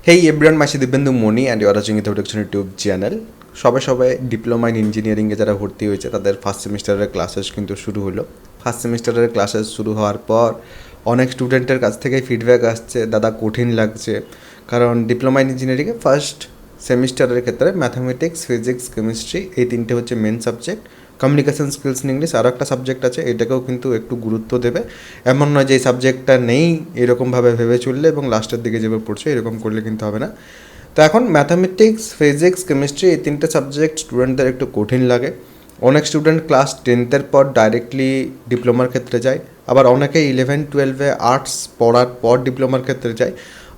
Hey everyone, my Dibyendu Moni and you are watching ইথোডেকশন YouTube channel. সবাই diploma in ইঞ্জিনিয়ারিংয়ে যারা ভর্তি হয়েছে তাদের ফার্স্ট সেমিস্টারের ক্লাসেস কিন্তু শুরু হলো। ফার্স্ট সেমিস্টারের ক্লাসেস শুরু হওয়ার পর অনেক স্টুডেন্টের কাছ থেকে ফিডব্যাক আসছে, দাদা কঠিন লাগছে। কারণ ডিপ্লোমা ইন ইঞ্জিনিয়ারিংয়ে ফার্স্ট সেমিস্টারের ক্ষেত্রে ম্যাথামেটিক্স, ফিজিক্স, কেমিস্ট্রি এই তিনটে হচ্ছে main subject. Communication skills in English আরও একটা সাবজেক্ট আছে, এটাকেও কিন্তু একটু গুরুত্ব দেবে। এমন নয় যে এই সাবজেক্টটা নেই এরকমভাবে ভেবে চললে এবং লাস্টের দিকে যেভাবে পড়ছে এরকম করলে কিন্তু হবে না। তো এখন ম্যাথামেটিক্স, ফিজিক্স, কেমিস্ট্রি এই তিনটে সাবজেক্ট স্টুডেন্টদের একটু কঠিন লাগে। অনেক স্টুডেন্ট ক্লাস 10th পর ডাইরেক্টলি ডিপ্লোমার ক্ষেত্রে যায়, আবার অনেকে 11-12 আর্টস পড়ার পর ডিপ্লোমার ক্ষেত্রে যায়,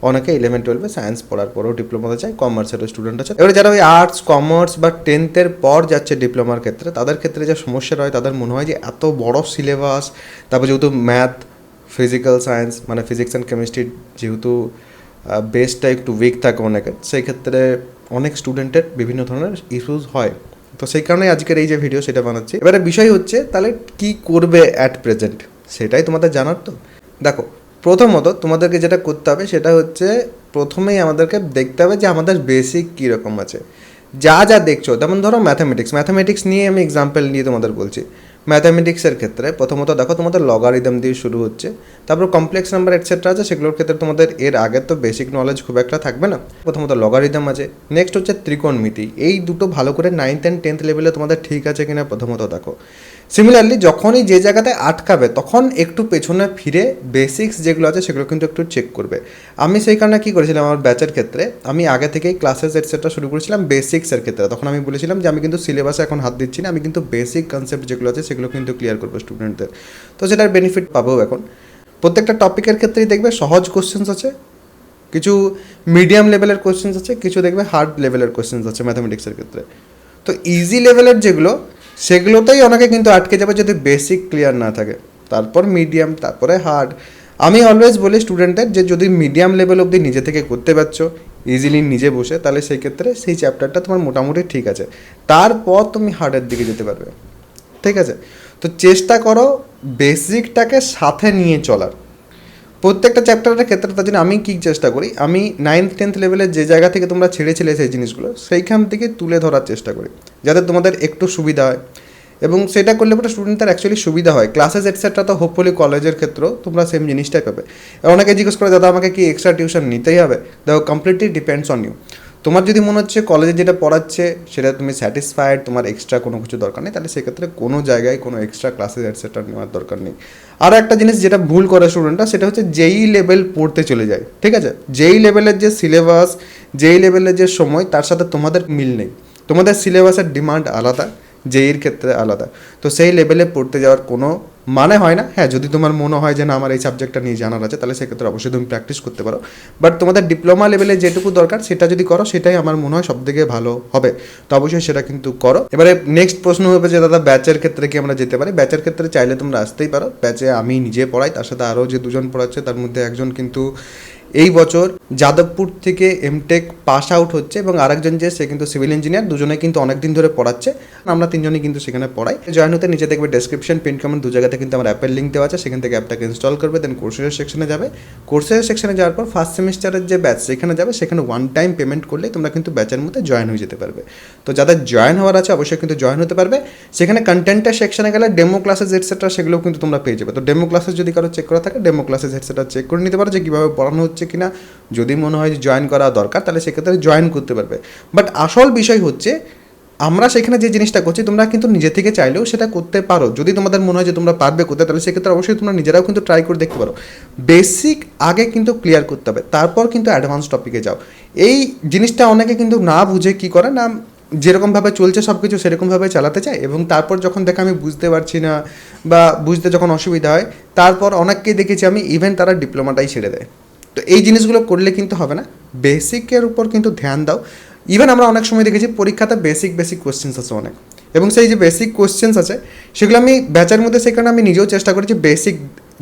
অনেকে 11-12 সায়েন্স পড়ার পরেও ডিপ্লোমাতে যায়, কমার্সেরও স্টুডেন্ট আছে। এবারে যারা ওই আর্টস, কমার্স বা 10th পর যাচ্ছে ডিপ্লোমার ক্ষেত্রে, তাদের ক্ষেত্রে যে সমস্যা হয় তাদের মনে হয় যে এত বড় সিলেবাস, তারপর যেহেতু ম্যাথ, ফিজিক্যাল সায়েন্স মানে ফিজিক্স অ্যান্ড কেমিস্ট্রির যেহেতু বেসটা একটু উইক থাকে অনেকের, সেই ক্ষেত্রে অনেক স্টুডেন্টের বিভিন্ন ধরনের ইস্যুস হয়। তো সেই কারণে আজকের এই যে ভিডিও সেটা বানাচ্ছি। এবারে বিষয় হচ্ছে তাহলে কী করবে অ্যাট প্রেজেন্ট, সেটাই তোমাদের জানার। তো দেখো, প্রথমত তোমাদেরকে যেটা করতে হবে সেটা হচ্ছে প্রথমেই আমাদেরকে দেখতে হবে যে আমাদের বেসিক কীরকম আছে। যা যা দেখছো, যেমন ধরো ম্যাথামেটিক্স নিয়ে আমি এক্সাম্পল নিয়ে তোমাদের বলছি। ম্যাথামেটিক্সের ক্ষেত্রে প্রথমত দেখো তোমাদের লগারিদম দিয়ে শুরু হচ্ছে, তারপর কমপ্লেক্স নাম্বার এটসেট্রা আছে, সেগুলোর ক্ষেত্রে তোমাদের এর আগে তো বেসিক নলেজ খুব একটা থাকবে না। প্রথমত লগারিদম আছে, নেক্সট হচ্ছে ত্রিকোণমিতি। এই দুটো ভালো করে 9th and 10th লেভেলে তোমাদের ঠিক আছে কিনা প্রথমত দেখো। সিমিলারলি যখনই যে জায়গাতে আটকাবে তখন একটু পেছনে ফিরে বেসিক্স যেগুলো আছে সেগুলো কিন্তু একটু চেক করবে। আমি সেই কারণে কী করেছিলাম, আমার ব্যাচের ক্ষেত্রে আমি আগে থেকেই ক্লাসেস এটসেট্রা শুরু করেছিলাম বেসিক্সের ক্ষেত্রে। তখন আমি বলেছিলাম যে আমি কিন্তু সিলেবাসে এখন হাত দিচ্ছি না, আমি কিন্তু বেসিক কনসেপ্ট যেগুলো আছে সেগুলো কিন্তু ক্লিয়ার করবো স্টুডেন্টদের। তো সেটার বেনিফিট পাবো এখন। প্রত্যেকটা টপিকের ক্ষেত্রেই দেখবে সহজ কোশ্চেন্স আছে, কিছু মিডিয়াম লেভেলের কোশ্চেন্স আছে, কিছু দেখবে হার্ড লেভেলের কোশ্চেন্স আছে ম্যাথামেটিক্সের ক্ষেত্রে। তো ইজি লেভেলের যেগুলো সেগুলোতেই অনেকে কিন্তু আটকে যাবে যদি বেসিক ক্লিয়ার না থাকে, তারপর মিডিয়াম, তারপরে হার্ড। আমি অলওয়েজ বলি স্টুডেন্টদের যে যদি মিডিয়াম লেভেল অবধি নিজে থেকে করতে পারছো ইজিলি নিজে বসে, তাহলে সেই ক্ষেত্রে সেই চ্যাপ্টারটা তোমার মোটামুটি ঠিক আছে, তারপর তুমি হার্ডের দিকে যেতে পারবে। ঠিক আছে, তো চেষ্টা করো বেসিকটাকে সাথে নিয়ে চলার প্রত্যেকটা চ্যাপ্টারের ক্ষেত্রে। তার জন্য আমি কী চেষ্টা করি, আমি 9th-10th লেভেলের যে জায়গা থেকে তোমরা ছেড়েছিলে সেই জিনিসগুলো সেইখান থেকে তুলে ধরার চেষ্টা করি, যাতে তোমাদের একটু সুবিধা হয়। এবং সেটা করলে পরে স্টুডেন্টদের অ্যাকচুয়ালি সুবিধা হয়। ক্লাসেস এটসেট্রা তো হোপফুলি কলেজের ক্ষেত্রেও তোমরা সেম জিনিসটাই পাবে। অনেকে জিজ্ঞেস করে দাদা আমাকে কি এক্সট্রা টিউশন নিতেই হবে? দেখো, কমপ্লিটলি ডিপেন্ডস অন ইউ। তোমার যদি মনে হচ্ছে কলেজে যেটা পড়াচ্ছে সেটা তুমি স্যাটিসফাইড, তোমার এক্সট্রা কোনো কিছু দরকার নেই, তাহলে সেক্ষেত্রে কোনো জায়গায় কোনো এক্সট্রা ক্লাসেস এটসেট্রা নেওয়ার দরকার নেই। আরও একটা জিনিস যেটা ভুল করে স্টুডেন্টরা, সেটা হচ্ছে যেই লেভেল পড়তে চলে যায়। ঠিক আছে, যেই লেভেলের যে সিলেবাস, যেই লেভেলের যে সময়, তার সাথে তোমাদের মিল নেই। তোমাদের সিলেবাসের ডিমান্ড আলাদা, জেইর ক্ষেত্রে আলাদা। তো সেই লেভেলে পড়তে যাওয়ার কোনো মানে হয় না। হ্যাঁ, যদি তোমার মনে হয় যে না আমার এই সাবজেক্টটা নিয়ে জানার আছে, তাহলে সেক্ষেত্রে অবশ্যই তুমি প্র্যাকটিস করতে পারো। বাট তোমাদের ডিপ্লোমা লেভেলে যেটুকু দরকার সেটা যদি করো, সেটাই আমার মনে হয় সবথেকে ভালো হবে। তো অবশ্যই সেটা কিন্তু করো। এবারে নেক্সট প্রশ্ন হবে যে দাদা ব্যাচের ক্ষেত্রে কি আমরা যেতে পারি? ব্যাচের ক্ষেত্রে চাইলে তোমরা আসতেই পারো। ব্যাচে আমি নিজে পড়াই, তার সাথে আরও যে দুজন পড়াচ্ছে তার মধ্যে একজন কিন্তু এই বছর যাদবপুর থেকে এমটেক পাস আউট হচ্ছে, এবং আরেকজন যে সে কিন্তু সিভিল ইঞ্জিনিয়ার। দুজনে কিন্তু অনেক দিন ধরে পড়াচ্ছে, আমরা তিনজনই কিন্তু সেখানে পড়াই। জয়েন হতে নিচে দেখবে ডেসক্রিপশন, পিন কমেন্ট দু জায়গাতে কিন্তু আমার অ্যাপের লিঙ্ক দেওয়া আছে, সেখান থেকে অ্যাপটাকে ইনস্টল করবে, দেন কোর্সের সেকশনে যাবে। কোর্সের সেকশনে যাওয়ার পর ফার্স্ট সেমিস্টারের যে ব্যাচ সেখানে যাবে, সেখানে ওয়ান টাইম পেমেন্ট করলে তোমরা কিন্তু ব্যাচের মধ্যে জয়েন হয়ে যেতে পারবে। তো যাদের জয়েন হওয়ার আছে অবশ্যই কিন্তু জয়েন হতে পারবে। সেখানে কন্টেন্টের সেকশনে গেলে ডেমো ক্লাসেস এটসেট্রা সেগুলো কিন্তু তোমরা পেয়ে যাবে। তো ডেমো ক্লাসেস যদি কারো চেক করা থাকে, ডেমো ক্লাসেস এটসেট্রা চেক করে নিতে পারো যে কীভাবে পড়ানো হচ্ছে কিনা। যদি মনে হয় যে জয়েন করা দরকার, তাহলে সেক্ষেত্রে জয়েন করতে পারবে। বাট আসল বিষয় হচ্ছে আমরা সেখানে যে জিনিসটা করছি তোমরা কিন্তু নিজে থেকে চাইলেও সেটা করতে পারো। যদি তোমাদের মনে হয় যে তোমরা পারবে করতে, তাহলে সেক্ষেত্রে অবশ্যই তোমরা নিজেরাও কিন্তু ট্রাই করে দেখতে পারো। বেসিক আগে কিন্তু ক্লিয়ার করতে হবে, তারপর কিন্তু অ্যাডভান্স টপিকে যাও। এই জিনিসটা অনেকে কিন্তু না বুঝে কী করে না, যেরকমভাবে চলছে সব কিছু সেরকমভাবে চালাতে চায়, এবং তারপর যখন দেখে আমি বুঝতে পারছি না বা বুঝতে যখন অসুবিধা হয়, তারপর অনেককেই দেখেছি আমি ইভেন তারা ডিপ্লোমাটাই ছেড়ে দেয়। তো এই জিনিসগুলো করলে কিন্তু হবে না, বেসিকের উপর কিন্তু ধ্যান দাও। ইভেন আমরা অনেক সময় দেখেছি পরীক্ষাতে বেসিক কোশ্চেন্স আছে অনেক, এবং সেই যে বেসিক কোশ্চেন্স আছে সেগুলো আমি ব্যাচের মধ্যে, সেই কারণে আমি নিজেও চেষ্টা করেছি বেসিক,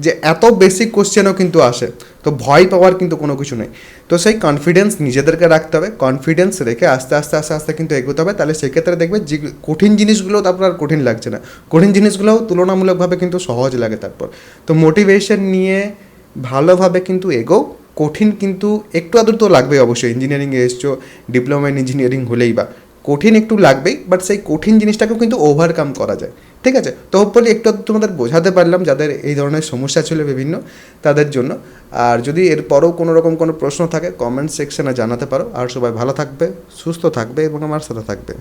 যে এত বেসিক কোশ্চেনও কিন্তু আসে, তো ভয় পাওয়ার কিন্তু কোনো কিছু নেই। তো সেই কনফিডেন্স নিজেদেরকে রাখতে হবে, কনফিডেন্স রেখে আস্তে আস্তে আস্তে আস্তে কিন্তু এগোতে হবে। তাহলে সেক্ষেত্রে দেখবে যে কঠিন জিনিসগুলো তারপর আর কঠিন লাগছে না, কঠিন জিনিসগুলোও তুলনামূলকভাবে কিন্তু সহজ লাগে তারপর। তো মোটিভেশন নিয়ে ভালোভাবে কিন্তু এগোও, কঠিন কিন্তু একটু আদর তো লাগবেই অবশ্যই, ইঞ্জিনিয়ারিংয়ে এসছো, ডিপ্লোমা ইন ইঞ্জিনিয়ারিং হলেই বা কঠিন একটু লাগবেই, বাট সেই কঠিন জিনিসটাকেও কিন্তু ওভারকাম করা যায়। ঠিক আছে, তো হোপফুলি একটু আধটু তোমাদের বোঝাতে পারলাম যাদের এই ধরনের সমস্যা ছিল বিভিন্ন তাদের জন্য। আর যদি এরপরেও কোনো রকম কোনো প্রশ্ন থাকে কমেন্ট সেকশনে জানাতে পারো। আর সবাই ভালো থাকবে, সুস্থ থাকবে এবং আমার সাথে থাকবে।